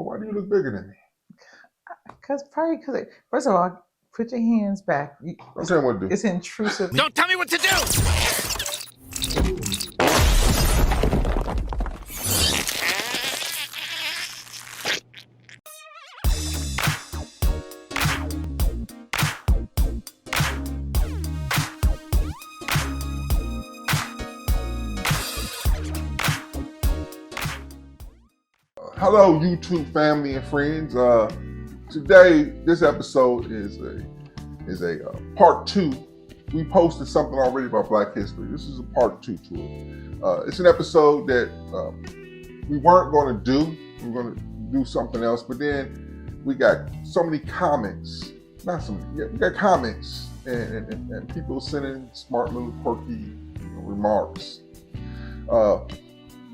why do you look bigger than me? Because first of all, put your hands back. Don't tell me what to do. It's intrusive. Don't tell me what to do! Hello, YouTube family and friends. Today, this episode is a part 2. We posted something already about Black history. This is a part 2 to it. It's an episode that we weren't going to do. We were going to do something else, but then we got so many comments. We got comments and people sending smart little quirky remarks.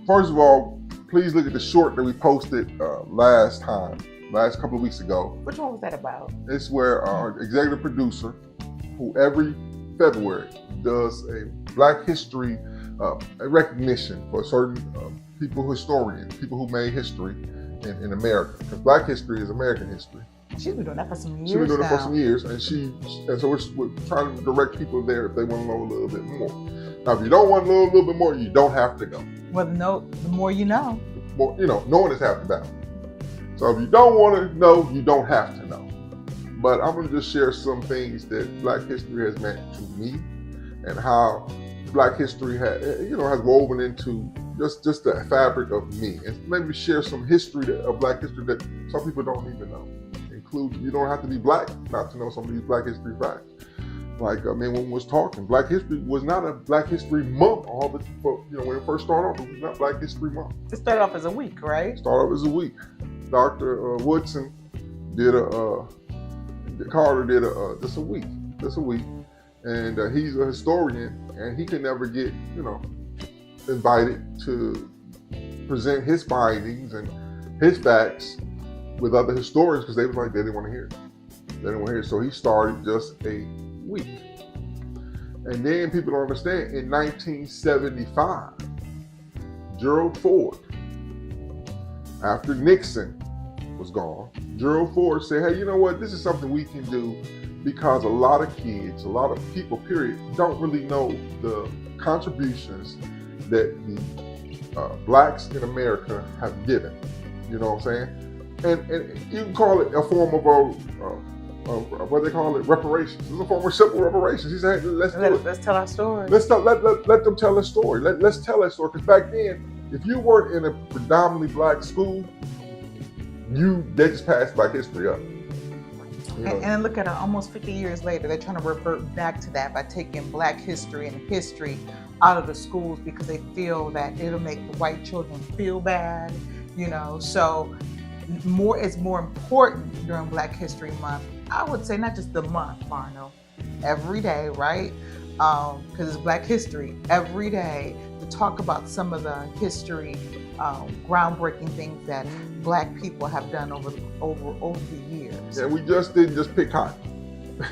First of all, please look at the short that we posted last couple of weeks ago. Which one was that about? It's where our executive producer, who every February does a Black history a recognition for certain historians, people who made history in America. Because Black history is American history. She's been doing that for some years. She's been doing it for some years, and so we're trying to direct people there if they want to know a little bit more. Now, if you don't want to know a little bit more, you don't have to go. Well, the more you know. More, knowing is half the battle. So if you don't want to know, you don't have to know. But I'm going to just share some things that Black history has meant to me, and how Black history has woven into just the fabric of me, and maybe share some history of Black history that some people don't even know. You don't have to be Black not to know some of these Black history facts. Like when we was talking, Black history was not a Black History Month. When it first started off, it was not Black History Month. It started off as a week, right? Started off as a week. Dr. Woodson did Carter did just a week, and he's a historian, and he can never get invited to present his findings and his facts with other historians because they didn't want to hear it. So he started just a week. And then people don't understand, in 1975, Gerald Ford, after Nixon was gone, Gerald Ford said, hey, you know what, this is something we can do because a lot of kids, a lot of people, period, don't really know the contributions that the Blacks in America have given. You know what I'm saying? And you can call it a form of what they call it, reparations. It's a form of simple reparations. He said, let's tell our story. Let them tell their story. Let's tell that story. Because back then, if you weren't in a predominantly Black school, they just passed Black history up. And then look at it, almost 50 years later, they're trying to revert back to that by taking Black history and history out of the schools because they feel that it'll make the white children feel bad. So it's more important during Black History Month. I would say not just the month, Barno, every day, right? Because it's Black history, every day to talk about some of the history, groundbreaking things that Black people have done over the years. Yeah, we just didn't just pick cotton,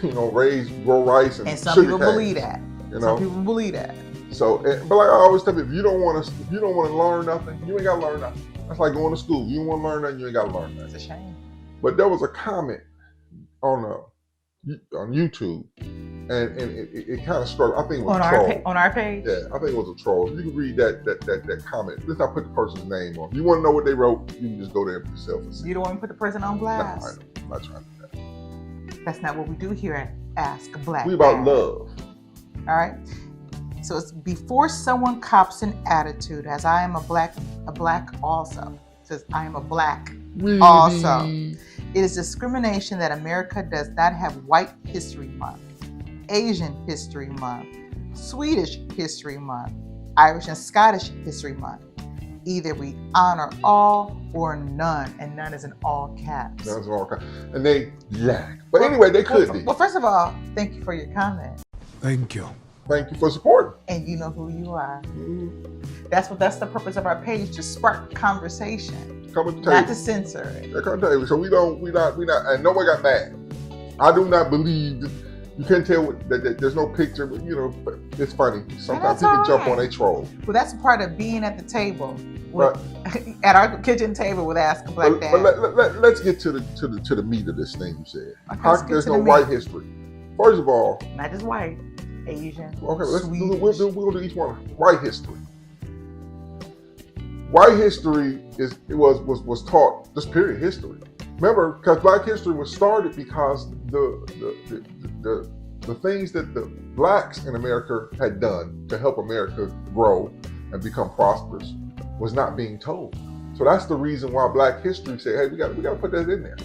grow rice and some sugar people cane, believe that. Some people believe that. So, but like I always tell people, if you don't want to learn nothing, you ain't got to learn nothing. That's like going to school. You don't want to learn nothing, you ain't got to learn nothing. It's a shame. But there was a comment on YouTube, and it kind of struck. I think it was a troll. On our page? Yeah, I think it was a troll. You can read that comment. Let's not put the person's name on. If you want to know what they wrote, you can just go there yourself and see. You don't want to put the person on blast? No, I'm not trying to do that. That's not what we do here at Ask Black. We about love. All right. So it's before someone cops an attitude, as I am a black also. It says I am a Black also. It is discrimination that America does not have White History Month, Asian History Month, Swedish History Month, Irish and Scottish History Month. Either we honor all or none, and none is in all caps. None is in all caps. And they lack. But anyway, they could be. Well, first of all, thank you for your comment. Thank you. Thank you for supporting. And you know who you are. That's the purpose of our page, to spark conversation. Come at the table. Not to censor it. Come at the table. So we not, and nobody got mad. I do not believe You can't tell that there's no picture, but it's funny. Sometimes that's people all jump on right. a troll. Well, that's a part of being at the table, But at our kitchen table with Ask a Black Dad. let's get to the meat of this thing you said. Okay, How there's no white history? First of all, not just white, Asian. okay, Swedish. we'll do each one. White history. White history was taught, just period history. Remember, because Black history was started because the things that the blacks in America had done to help America grow and become prosperous was not being told. So that's the reason why Black history said, hey, we got to put that in there.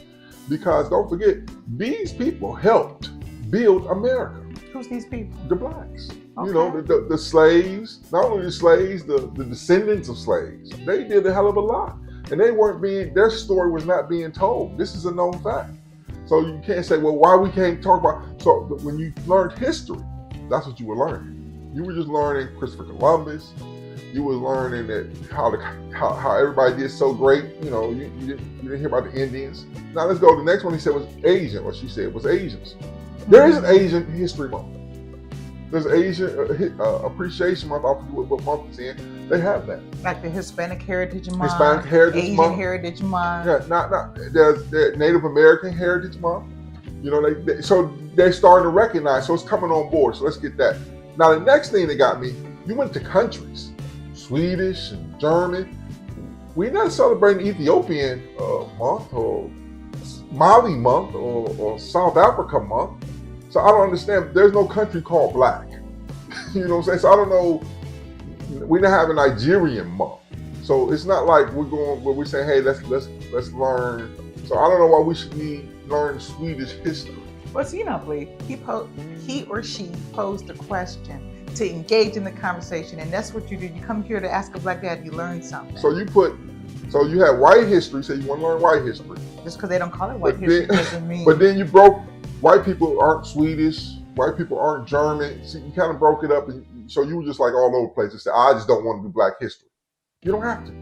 Because don't forget, these people helped build America. Who's these people? The blacks. Okay. The slaves, not only the slaves, the descendants of slaves. They did a hell of a lot. And their story was not being told. This is a known fact. So you can't say, well, why we can't talk about, so when you learned history, that's what you were learning. You were just learning Christopher Columbus. You were learning that how everybody did so great. You didn't hear about the Indians. Now let's go to the next one. He said was Asian, or she said was Asians. There is an Asian History Month. There's Asian Appreciation Month. I forget what month it's in. They have that. Like the Hispanic Heritage Month. Hispanic Heritage Asian Month. Heritage Month. Yeah, not there's Native American Heritage Month. So they're starting to recognize. So it's coming on board. So let's get that. Now the next thing that got me, you went to countries, Swedish and German. We're not celebrating Ethiopian month or Mali month or South Africa month. So I don't understand. There's no country called Black. You know what I'm saying? So I don't know. We don't have a Nigerian month. So it's not like we're going where we're saying, hey, let's learn. So I don't know why we should learn Swedish history. Well, so Blake, he or she posed a question to engage in the conversation, and that's what you do. You come here to Ask a Black Dad, you learn something. So you have white history, so you want to learn white history. Just because they don't call it white history doesn't mean. But then you broke, white people aren't Swedish, white people aren't German. So you kind of broke it up, and so you were just like all over the place and said, I just don't want to do Black history. You don't have to.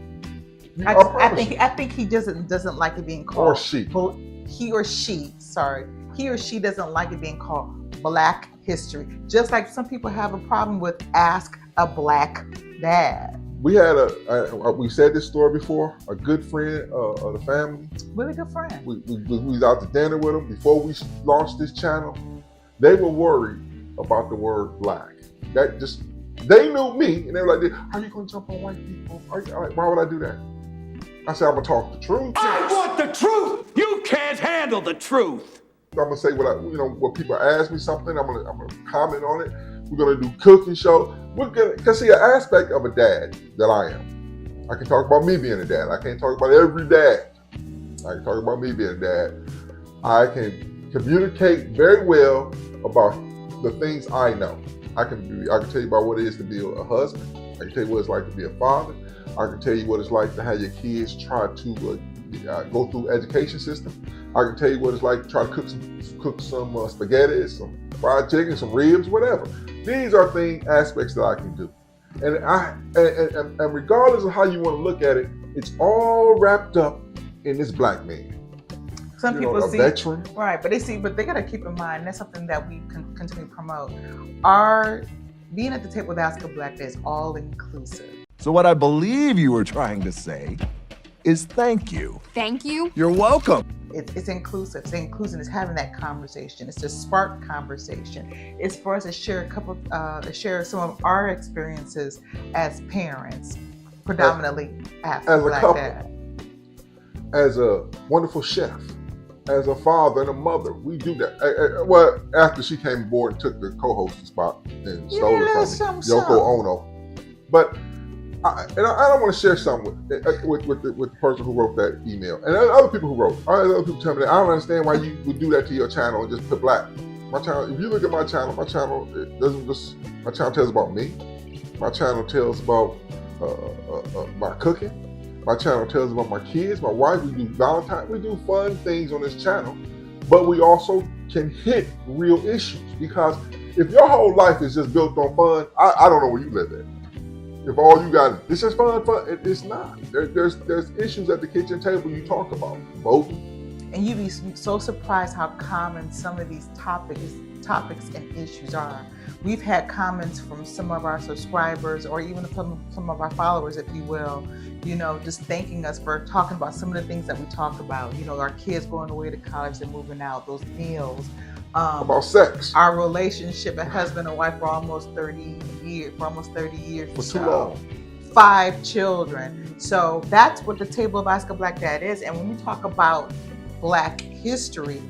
I think he doesn't like it being called. Or she. He or she doesn't like it being called Black history. Just like some people have a problem with Ask a Black Dad. We had we said this story before, a good friend of the family. Really good friend. We was out to dinner with them before we launched this channel. They were worried about the word Black. They knew me, and they were like, are you going to jump on white people? Why would I do that? I said, I'm going to talk the truth. I want the truth. You can't handle the truth. I'm going to say what people ask me something, I'm going to comment on it. We're going to do cooking show. Because see, an aspect of a dad that I am. I can talk about me being a dad. I can't talk about every dad. I can talk about me being a dad. I can communicate very well about the things I know. I can tell you about what it is to be a husband. I can tell you what it's like to be a father. I can tell you what it's like to have your kids try to go through education system. I can tell you what it's like to try to cook some spaghetti, some fried chicken, some ribs, whatever. These are aspects that I can do. And regardless of how you want to look at it, it's all wrapped up in this Black man. Some people see veteran. Right, but they gotta keep in mind that's something that we can continue to promote. Being at the table with Ask a Black Dad is all inclusive. So what I believe you were trying to say is thank you. Thank you. You're welcome. It's inclusive. It's inclusive. It's having that conversation. It's to spark conversation. It's for us to share some of our experiences as parents, predominantly as a Black couple, dad, as a wonderful chef, as a father and a mother. We do that. Well, after she came aboard and took the co-hosting spot and stole it from me, Yoko Ono. But I don't want to share something with the person who wrote that email, and other people who wrote. Other people tell me that I don't understand why you would do that to your channel and just put Black. My channel. If you look at my channel my channel tells about me. My channel tells about my cooking. My channel tells about my kids, my wife. We do Valentine. We do fun things on this channel, but we also can hit real issues, because if your whole life is just built on fun, I don't know where you live at. If all you got it's just fun, it's not. There's issues at the kitchen table you talk about, voting. And you'd be so surprised how common some of these topics topics and issues are. We've had comments from some of our subscribers, or even from some of our followers, if you will, just thanking us for talking about some of the things that we talk about. Our kids going away to college and moving out, those meals. About sex. Our relationship as husband and wife for almost 30 years. For too long. 5 children. So that's what the table of Ask a Black Dad is. And when we talk about Black history,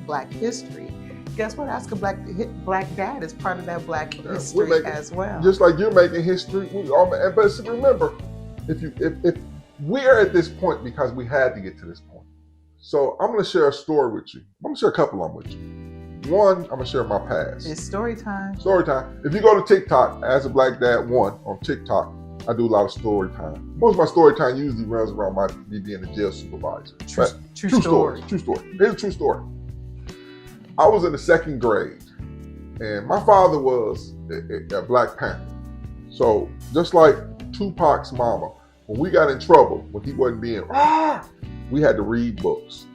guess what? Ask a Black Dad is part of that Black history as well. Just like you're making history, but remember, if we're at this point because we had to get to this point. So I'm going to share a story with you. I'm going to share a couple of them with you. One, I'm going to share my past. It's story time. Story time. If you go to TikTok, As a Black Dad 1 on TikTok, I do a lot of story time. Most of my story time usually runs around me being a jail supervisor. True story. True story. Here's a true story. I was in the 2nd grade, and my father was a Black Panther. So just like Tupac's mama, when we got in trouble, when he wasn't being, we had to read books.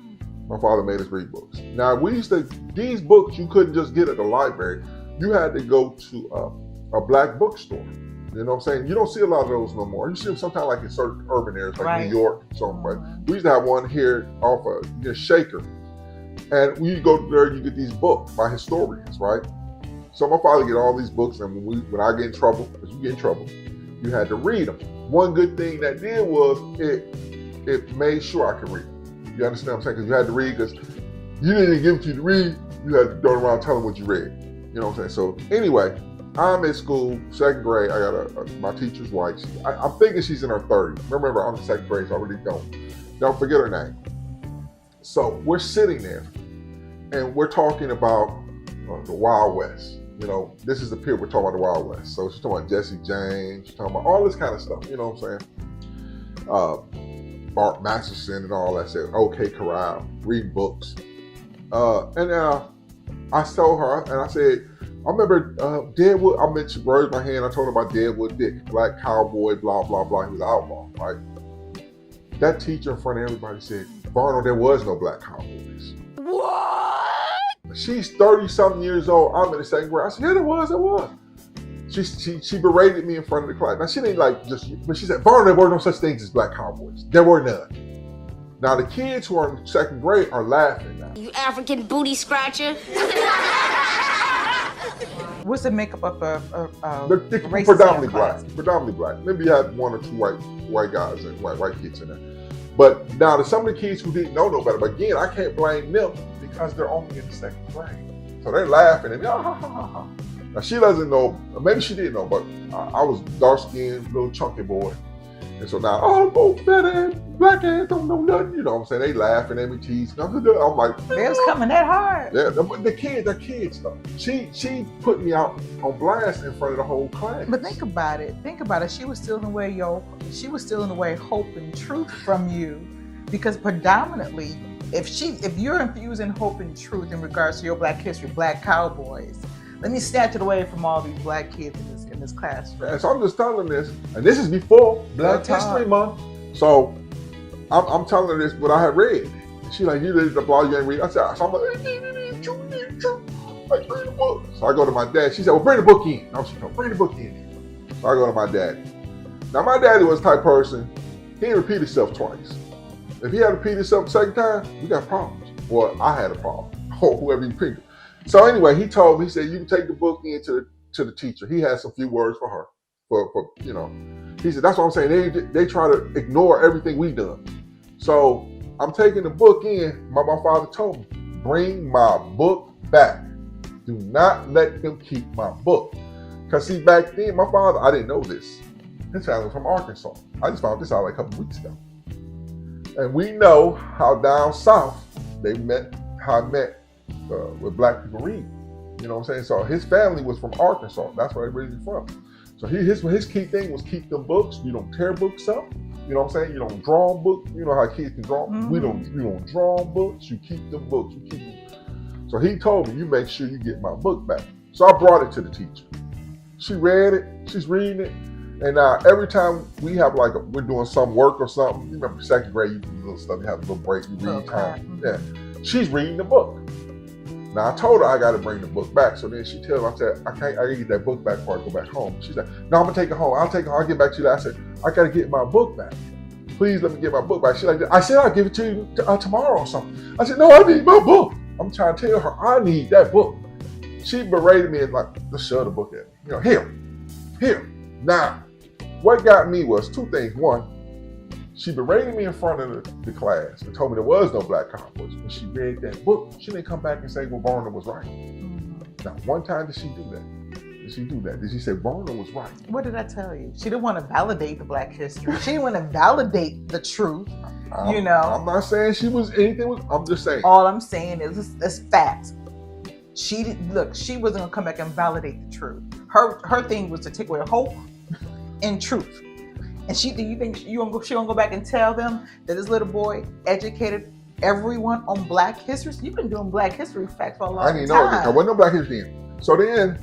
My father made us read books. Now these books you couldn't just get at the library. You had to go to a Black bookstore. You know what I'm saying? You don't see a lot of those no more. You see them sometimes like in certain urban areas like New York and so on. But we used to have one here off of Shaker. And when you go there, you get these books by historians, right? So my father get all these books, and when I get in trouble, because you get in trouble, you had to read them. One good thing that did was it made sure I could read. You understand what I'm saying? Because you had to read, because you didn't give it to you to read. You had to go around telling what you read. You know what I'm saying? So anyway, I'm in school, 2nd grade. I got my teacher's wife. I'm thinking she's in her 30s. Remember, I'm in 2nd grade, so I really don't forget her name. So we're sitting there, and we're talking about the Wild West. This is the period we're talking about the Wild West. So she's talking about Jesse James, she's talking about all this kind of stuff. You know what I'm saying? Bart Masterson and all that stuff. OK Corral, reading books. And I told her, and I said, I remember Deadwood. I mentioned raised my hand. I told her about Deadwood Dick, Black cowboy, blah blah blah. He was an outlaw, right? That teacher in front of everybody said, Varno, there was no Black cowboys. What? She's 30-something years old. I'm in the 2nd grade. I said, yeah, there was. She berated me in front of the class. Now, she didn't but she said, Varno, there were no such things as Black cowboys. There were none. Now, the kids who are in 2nd grade are laughing now. You African booty scratcher. What's the makeup of They're predominantly black. Maybe you had 1 or 2 white guys and white kids in there. But now some of the kids who didn't know no better, but again, I can't blame them because they're only in the 2nd grade. So they're laughing and Now she doesn't know, maybe she didn't know, but I was dark-skinned, little chunky boy. And so now, both fat ass, black ass don't know nothing. You know what I'm saying? They laughing at me, teasing. I'm like, they was coming that hard. Yeah, they're kids though. She put me out on blast in front of the whole class. But think about it. She was stealing away hope and truth from you, because predominantly, if you're infusing hope and truth in regards to your Black history, Black cowboys, let me snatch it away from all these Black kids in this class. And so I'm just telling this, and this is before Black History Month. So I'm telling her this, what I had read. She's like, you read the blog, you ain't read. I said, so I'm like, like, bring the book. So I go to my dad. She said, well, bring the book in. No, she told me, bring the book in. So I go to my daddy. Now, my daddy was the type of person, he didn't repeat himself twice. If he had to repeat himself the 2nd time, we got problems. Well, I had a problem, or whoever you repeated. So anyway, he told me, he said, you can take the book in to the teacher. He has a few words for her, for He said, that's what I'm saying. They try to ignore everything we've done. So I'm taking the book in. My father told me, bring my book back. Do not let them keep my book. Because see, back then, my father, I didn't know this. His family was from Arkansas. I just found this out like a couple weeks ago. And we know how down south how I met with Black people read. You know what I'm saying? So his family was from Arkansas. That's where they're originally from. So his key thing was keep them books. You don't tear books up. You know what I'm saying? You don't draw books. You know how kids can draw. Mm-hmm. You don't draw books. You keep them books. You keep them. So he told me, you make sure you get my book back. So I brought it to the teacher. She read it. She's reading it. And every time we have we're doing some work or something. You remember 2nd grade, you do little stuff. You have a little break. You read time. Yeah. She's reading the book. Now I told her I got to bring the book back. So then she tells me, I said, I can get that book back before I go back home. She said, no, I'm gonna take it home. I'll take it home. I'll get back to you. I said, I got to get my book back. Please let me get my book back. She's like, I said I'll give it to you tomorrow or something. I said, no, I need my book. I'm trying to tell her I need that book. She berated me and like, just shove the book at me. Here. Now, what got me was two things. One, she berated me in front of the class and told me there was no black cowboys. When she read that book, she didn't come back and say, well, Varner was right. Now, one time did she do that? Did she say Varner was right? What did I tell you? She didn't want to validate the black history. She didn't want to validate the truth. I'm not saying she was anything. I'm just saying. All I'm saying is it's facts. She wasn't gonna come back and validate the truth. Her thing was to take away hope and truth. And do you think she gonna go back and tell them that this little boy educated everyone on black history? You've been doing black history facts for a long time. I didn't know there wasn't no black history then. So then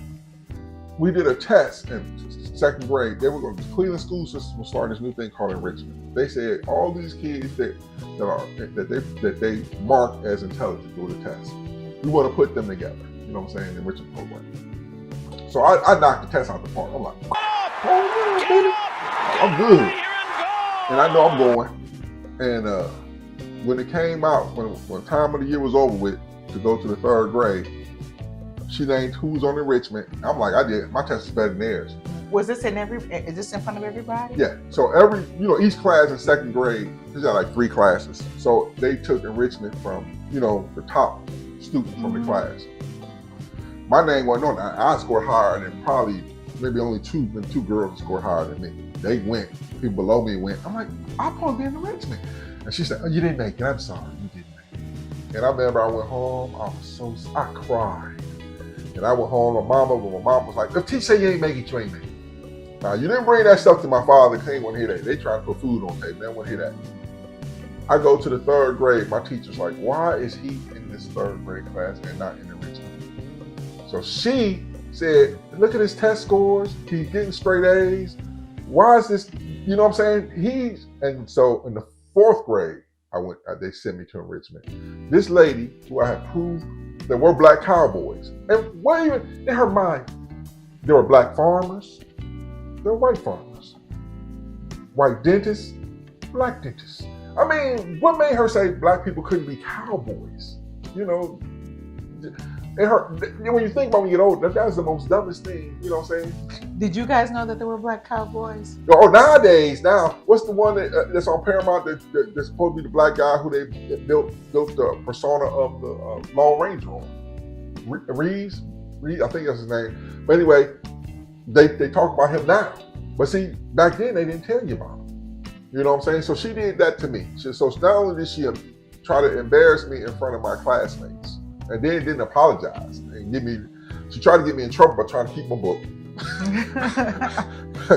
we did a test in second grade. The Cleveland school system was starting this new thing called enrichment. They said all these kids that they mark as intelligent do the test. We want to put them together. You know what I'm saying? Enrichment program. So I knocked the test out the park. I'm like, oh, baby. I'm good. And I know I'm going. And when it came out, when time of the year was over with to go to the third grade, she named who's on enrichment. I'm like, I did. My test is better than theirs. Was this is this in front of everybody? Yeah. So each class in second grade, there's got like 3 classes. So they took enrichment from, the top student from the class. My name wasn't on it. I scored higher than probably maybe only two girls scored higher than me. They went. People below me went. I'm like, I'm supposed to be in enrichment. And she said, oh, you didn't make it. I'm sorry. You didn't make it. And I remember I went home. I cried. And I went home. My mom was like, if teacher say you ain't make it, you ain't make it. Now, you didn't bring that stuff to my father. They didn't want to hear that. They trying to put food on the table. They didn't want to hear that. I go to the third grade. My teacher's like, why is he in this third grade class and not in enrichment? So she said, look at his test scores. He's getting straight A's. Why is this, you know what I'm saying? And so in the 4th grade, they sent me to enrichment. This lady, who I had proved there were black cowboys. And what even, in her mind, there were black farmers, there were white farmers. White dentists, black dentists. I mean, what made her say black people couldn't be cowboys? When you think about when you get older, that's the most dumbest thing, you know what I'm saying? Did you guys know that there were black cowboys? Oh, nowadays, what's the one that's on Paramount that's supposed to be the black guy who they built the persona of the Lone Ranger on? Reeves, I think that's his name. But anyway, they talk about him now. But see, back then they didn't tell you about him. You know what I'm saying? So she did that to me. So not only did she try to embarrass me in front of my classmates, and then didn't apologize and she tried to get me in trouble by trying to keep my book.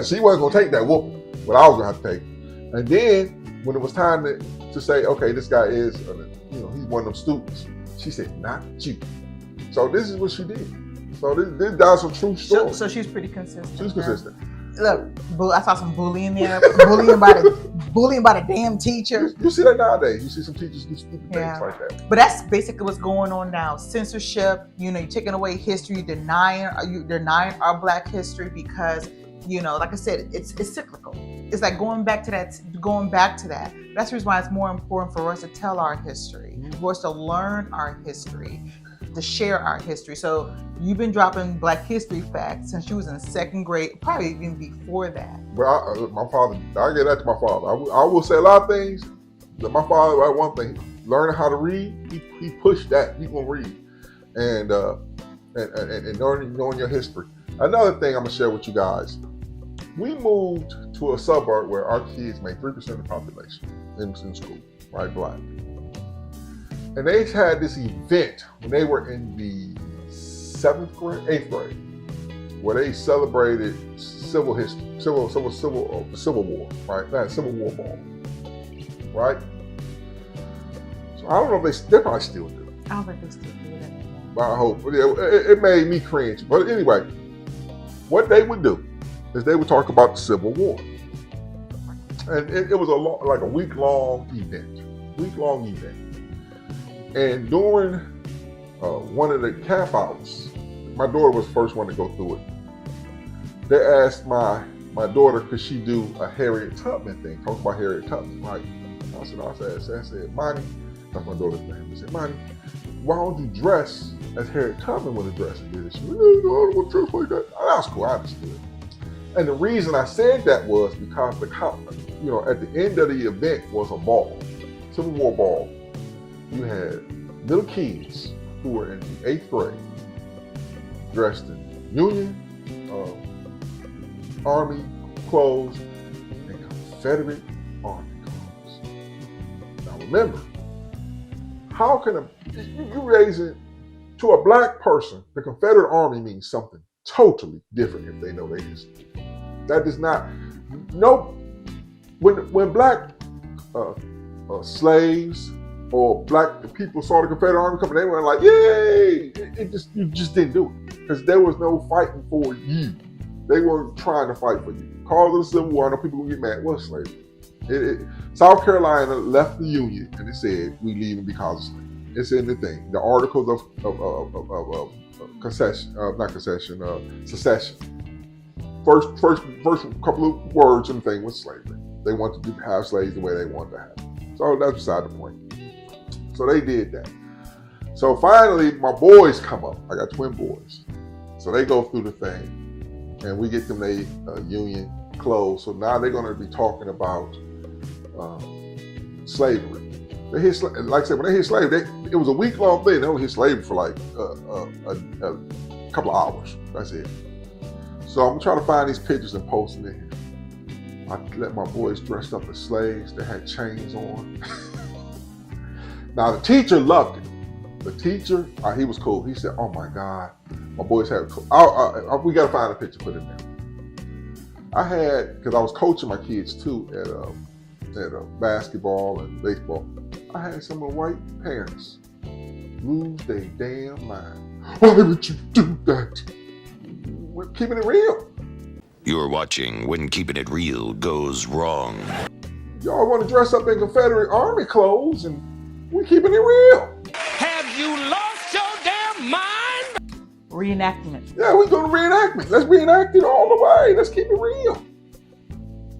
She wasn't gonna take that whooping, but I was gonna have to take it. And then when it was time to say, okay, this guy is, he's one of them students, she said, not you. So this is what she did. So this is some true story. So she's pretty consistent. She's consistent. Look, I saw some bullying there. bullying by the damn teacher. You see that nowadays. You see some teachers do stupid things like that. But that's basically what's going on now. Censorship. You're taking away history. You're denying our black history because, like I said, it's cyclical. It's like going back to that. That's the reason why it's more important for us to tell our history, for us to learn our history, to share our history. So you've been dropping black history facts since you was in 2nd grade, probably even before that. Well, my father, I get that to my father. I will say a lot of things. That my father, one thing, learning how to read, he pushed that. He gonna read, and knowing your history. Another thing I'm gonna share with you guys. We moved to a suburb where our kids made 3% of the population in school, right, black. And they had this event when they were in the 8th grade, where they celebrated civil war, right? That Civil War ball, right? So I don't know if they probably still do it. I don't think they still do it anymore. But I hope. It made me cringe. But anyway, what they would do is they would talk about the Civil War. And it was a week-long event. And during one of the campouts, my daughter was the first one to go through it. They asked my daughter, could she do a Harriet Tubman thing? Talk about Harriet Tubman, right? I said, Monty, that's my daughter's name. I said, Monty, why don't you dress as Harriet Tubman would have dressed and did it? She went, no, I don't want to dress like that. Oh, that's cool, I understood. And the reason I said that was because at the end of the event was a ball, Civil War ball. You had little kids who were in the 8th grade dressed in Union Army clothes and Confederate Army clothes. Now remember, how can you raise it to a black person? The Confederate Army means something totally different if they know their history. That does not. When black slaves or black people saw the Confederate Army coming, they were like, "Yay!" You just didn't do it because there was no fighting for you. They weren't trying to fight for you. Cause of the Civil War, I know people will get mad. Well, slavery. South Carolina left the Union and it said we leaving because of slavery. It's in the thing. The articles of secession. First couple of words in the thing was slavery. They wanted to have slaves the way they wanted to have them. So that's beside the point. So they did that. So finally, my boys come up. I got twin boys. So they go through the thing. And we get them their Union clothes. So now they're going to be talking about slavery. They hit, like I said, when they hit slavery, it was a week-long thing. They only hit slavery for like a couple of hours. That's it. So I'm trying to find these pictures and post them in here. I let my boys dressed up as slaves. They had chains on. Now the teacher loved it. The teacher, he was cool. He said, "Oh my God, my boys had." We got to find a picture, put it in there. I had, because I was coaching my kids too at basketball and baseball. I had some of the white parents lose their damn mind. Why would you do that? We're keeping it real. You're watching When Keeping It Real Goes Wrong. Y'all want to dress up in Confederate Army clothes and we're keeping it real. Have you lost your damn mind? Reenactment. Yeah, we're doing a reenactment. Let's reenact it all the way. Let's keep it real.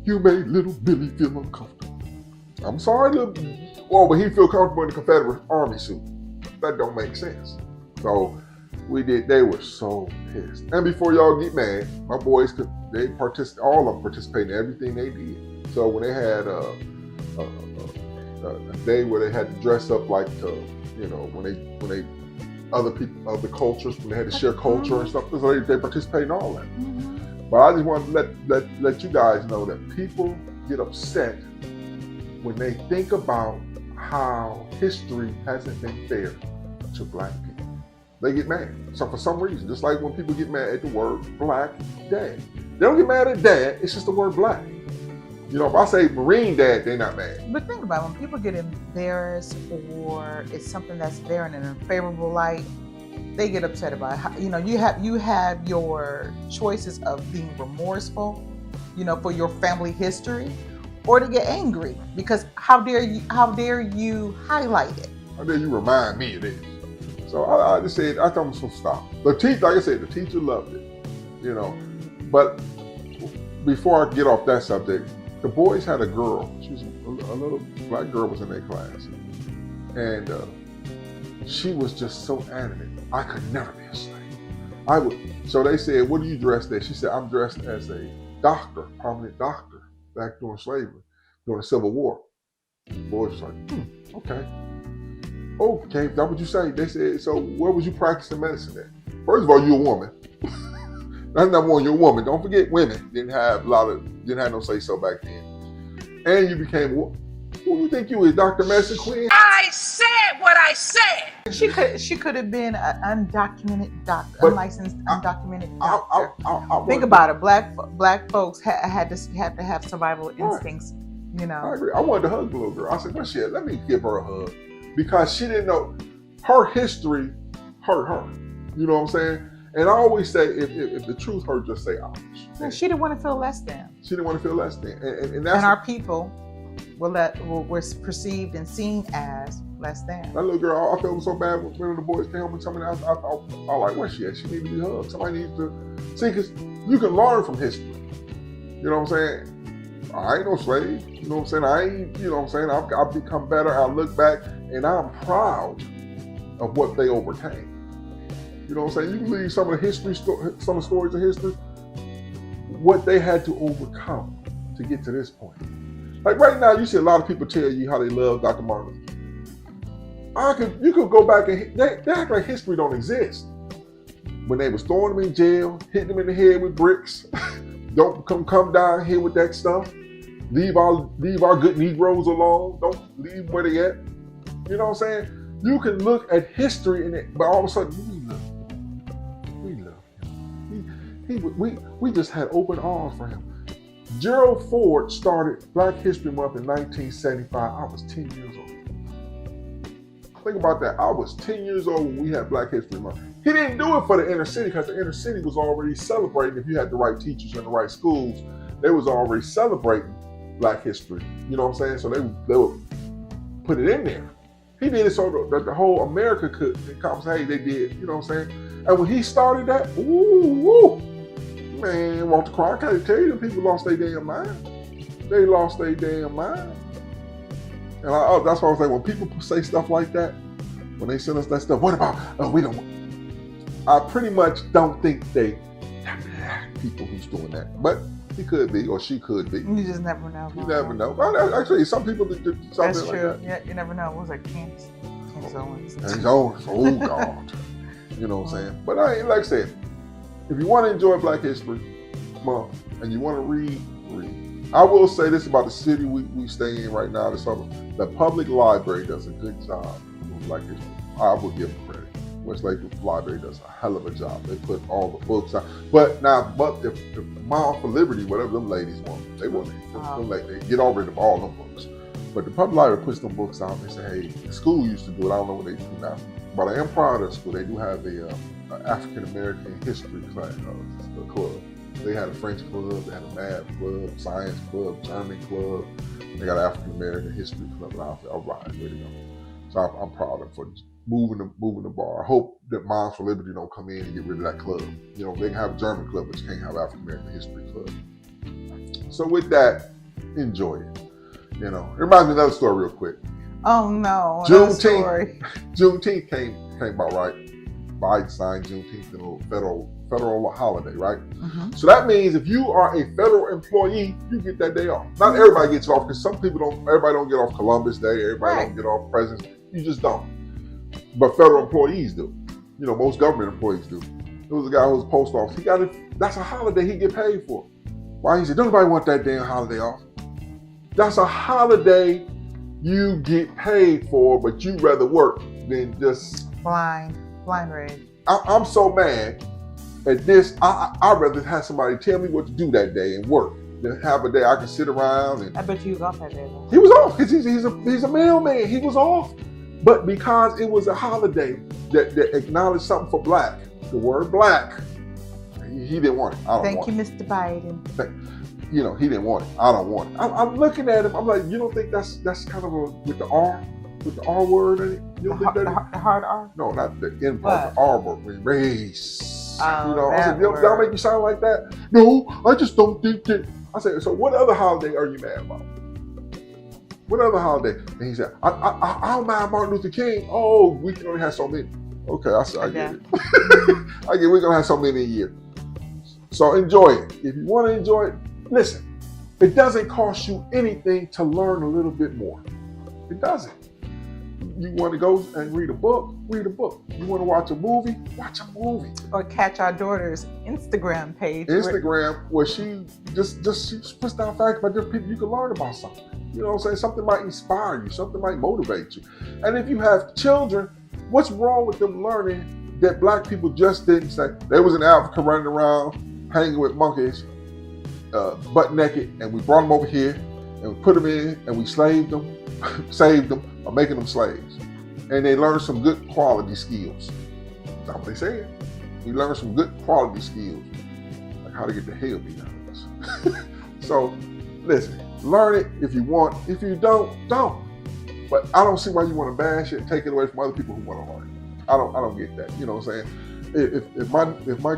You made little Billy feel uncomfortable. I'm sorry, but he feel comfortable in the Confederate Army suit. That don't make sense. So we did. They were so pissed. And before y'all get mad, my boys all of them participated in everything they did. So when they had a day where they had to dress up like, when they other people, other cultures, when they had to share culture and stuff, so they participate in all that. Mm-hmm. But I just want to let you guys know that people get upset when they think about how history hasn't been fair to black people. They get mad. So for some reason, just like when people get mad at the word black dad. They don't get mad at dad, it's just the word black. If I say Marine dad, they're not mad. But think about it, when people get embarrassed or it's something that's there in an unfavorable light, they get upset about it. You have your choices of being remorseful, for your family history, or to get angry because how dare you highlight it? How dare you remind me of this? So I just said, I told them to stop. The teacher, like I said, the teacher loved it, But before I get off that subject, the boys had a girl. She was a little black girl was in their class, and she was just so adamant. I could never be a slave. I would. So they said, "What are you dressed as?" She said, "I'm dressed as a doctor, prominent doctor, back during slavery, during the Civil War." The boys was like, "Okay, okay, that's what you say." They said, "So where was you practicing medicine at?" First of all, you're a woman. That's number one, you're a woman. Don't forget, women didn't have no say so back then. And you became, who you think you is, Dr. Medicine Queen? I said what I said. She could have been an undocumented doctor, unlicensed, undocumented doctor. Think about it. Black folks had to have survival instincts. I agree. I wanted to hug the little girl. I said, "Well, shit, let me give her a hug," because she didn't know her history hurt her. You know what I'm saying? And I always say, if the truth hurt, just say ouch. No, she didn't want to feel less than. She didn't want to feel less than. And that's our people were perceived and seen as less than. That little girl, I felt so bad when the boys came home and told me that. I like, where's she at? She needs to be hugged. Somebody needs to see, because you can learn from history. You know what I'm saying? I ain't no slave. You know what I'm saying? I ain't, you know what I'm saying? I've become better. I look back and I'm proud of what they overcame. You know what I'm saying? You can read some of the history, some of the stories of history, what they had to overcome to get to this point. Like right now, you see a lot of people tell you how they love Dr. Martin Luther King. You could go back and they act like history don't exist. When they was throwing them in jail, hitting them in the head with bricks. Don't come down here with that stuff. Leave our good Negroes alone. Don't leave where they at. You know what I'm saying? You can look at history in it, but all of a sudden we love him. We just had open arms for him. Gerald Ford started Black History Month in 1975. I was 10 years old. Think about that. I was 10 years old when we had Black History Month. He didn't do it for the inner city because the inner city was already celebrating. If you had the right teachers in the right schools, they was already celebrating Black history. You know what I'm saying? So they would put it in there. He did it so that the whole America could come say, hey, they did. You know what I'm saying? And when he started that, man, want to cry. I can't tell you, them people lost their damn mind. They lost their damn mind. And that's why I was like, when people say stuff like that, when they send us that stuff, what about, we don't, I pretty much don't think they people who's doing that. But he could be, or she could be. You just never know. You never know. Well, actually, some people do something That's like true. that. Yeah, you never know. What was it, Candace Owens? Candace Owens. Oh, God. You know what I'm saying? But like I said, if you want to enjoy Black History Month and you want to read. I will say this about the city we stay in right now, the public library does a good job with Black History. I will give them credit. Westlake Library does a hell of a job. They put all the books out. But if Mile for Liberty, whatever them ladies want, they they get all rid of all them books. But the public library puts them books out and they say, hey, the school used to do it. I don't know what they do now. But I am proud of the school. They do have a African American history club. They had a French club, they had a math club, science club, German club. They got an African American history club. And I was like, all right, way to go. So I'm proud of them for moving the bar. I hope that Minds for Liberty don't come in and get rid of that club. You know, they can have a German club, but you can't have African American history club. So with that, enjoy it. You know, it reminds me of another story real quick. Oh no, Juneteenth came about, right? Biden signed Juneteenth, a federal holiday, right? Mm-hmm. So that means if you are a federal employee, you get that day off. Not everybody gets off, because everybody don't get off Columbus Day, everybody don't get off President's. You just don't. But federal employees do. You know, most government employees do. There was a guy who was post office. That's a holiday he get paid for. Why? He said, don't nobody want that damn holiday off. That's a holiday you get paid for, but you'd rather work than just blind rage. I'm so mad at this. I'd rather have somebody tell me what to do that day and work than have a day I can sit around and. I bet you was off that day though. He was off because he's a mailman. He was off, but because it was a holiday that acknowledged something for Black, the word Black, he didn't want it. I don't Thank want you, it. Mr. Biden. You know, he didn't want it. I don't want it. I'm looking at him. I'm like, you don't think that's kind of with the R word in it? You don't think that the hard R? No, not the end part. The R word. Race. Oh, you know, I said, that'll make you sound like that? No, I just don't think that. I said, so what other holiday are you mad about? What other holiday? And he said, I don't mind Martin Luther King. Oh, we can only have so many. Okay, I get it. I get we're going to have so many a year. So enjoy it. If you want to enjoy it, listen. It doesn't cost you anything to learn a little bit more. It doesn't. You want to go and read a book? Read a book. You want to watch a movie? Watch a movie. Or catch our daughter's Instagram page. Where she just she puts down facts about different people. You can learn about something. You know what I'm saying? Something might inspire you. Something might motivate you. And if you have children, what's wrong with them learning that Black people just didn't say? There was an Africa running around hanging with monkeys, butt naked, and we brought them over here and we put them in and we saved them, or making them slaves. And they learned some good quality skills. That's what they said. We learned some good quality skills, like how to get the hell beat out of us. So, listen, learn it if you want. If you don't. But But I don't see why you want to bash it and take it away from other people who want to learn. I don't get that. You know what I'm saying? If my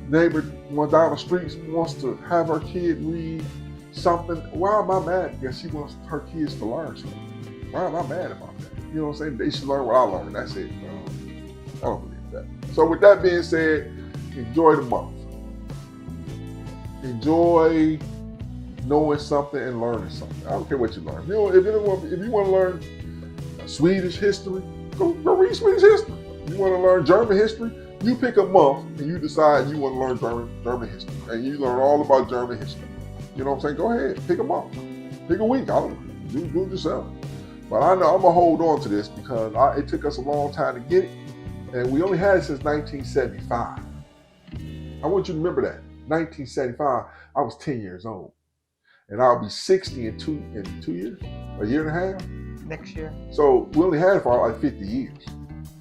neighbor down the street wants to have her kid read something, why am I mad? Because she wants her kids to learn something. Why am I mad about that? You know what I'm saying? They should learn what I learned. That's it. I don't believe that. So with that being said, enjoy the month. Enjoy knowing something and learning something. I don't care what you learn. If you want to learn Swedish history, go read Swedish history. You want to learn German history, you pick a month and you decide you want to learn German history, and you learn all about German history. You know what I'm saying? Go ahead, pick a month, pick a week. I don't know. Do it yourself. But I know I'm gonna hold on to this because it took us a long time to get it, and we only had it since 1975. I want you to remember that 1975. I was 10 years old, and I'll be 60 in two years, a year and a half. Next year. So we only had it for like 50 years,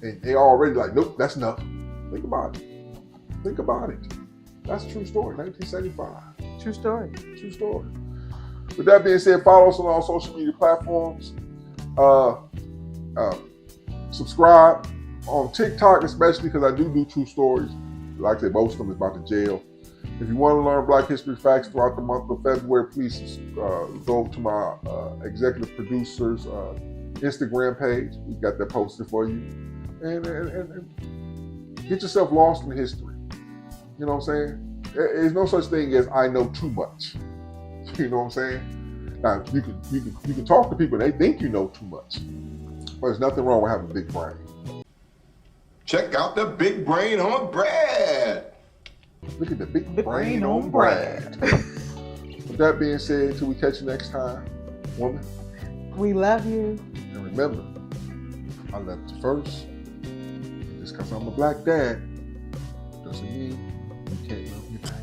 and they already like, nope, that's enough. Think about it. Think about it. That's a true story. 1975. True story. True story. With that being said, follow us on all social media platforms. Subscribe on TikTok, especially because I do true stories. Like I said, most of them is about the jail. If you want to learn Black History facts throughout the month of February, please go to my executive producer's Instagram page. We got that posted for you. And get yourself lost in history. You know what I'm saying? There's no such thing as I know too much. You know what I'm saying? Now you can talk to people, they think you know too much. But there's nothing wrong with having a big brain. Check out the big brain on Brad. Look at the big brain on Brad. With that being said, until we catch you next time, woman. We love you. And remember, I loved you first. Just because I'm a black dad doesn't mean you can't love me back.